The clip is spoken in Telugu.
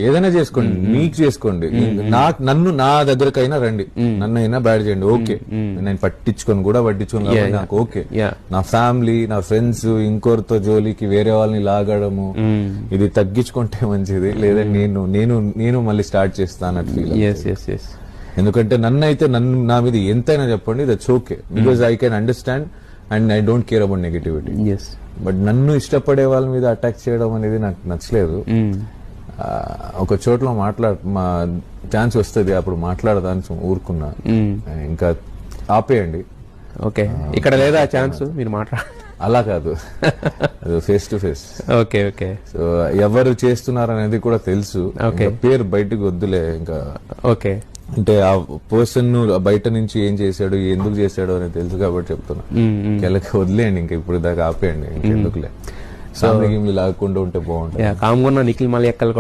ఏదైనా చేసుకోండి, మీకు చేసుకోండి. నన్ను నా దగ్గరకైనా రండి, నన్నైనా బ్యాడ్ చేయండి, ఓకే. నేను పట్టించుకొని నాకు ఓకే. నా ఫ్యామిలీ, నా ఫ్రెండ్స్ ఇంకోరితో జోలికి వేరే వాళ్ళని లాగడము ఇది తగ్గించుకుంటే మంచిది. లేదా నేను మళ్ళీ స్టార్ట్ చేస్తాను అన్నట్టు ఫీల్. ఎందుకంటే నా మీద ఎంతైనా చెప్పండి, that's okay, because I can understand and I don't care about negativity. But నన్ను ఇష్టపడే వాళ్ళ మీద అటాక్ చేయడం అనేది నాకు నచ్చలేదు. ఒక చోట్ల మా ఛాన్స్ వస్తుంది, అప్పుడు మాట్లాడదాని ఊరుకున్నా. ఇంకా ఆపేయండి. ఓకే, ఇక్కడ లేదా ఛాన్స్ మీరు అలా కాదు, అది face to face. Okay okay. So ఎవరు చేస్తున్నారు అనేది కూడా తెలుసు, పేరు బయటకు వద్దులే ఇంకా. ఓకే, అంటే ఆ పర్సన్ బయట నుంచి ఏం చేశాడు, ఎందుకు చేశాడు అనేది తెలుసు కాబట్టి చెప్తున్నా. కెలకి వదిలేయండి, ఇంకా ఇప్పుడు దాకా ఆపేయండి, ఇంకెందుకులే. సామె లాగకుండా ఉంటే బాగుంటుంది. కామ్గా నిఖిల్ మళ్ళీ ఎక్కలు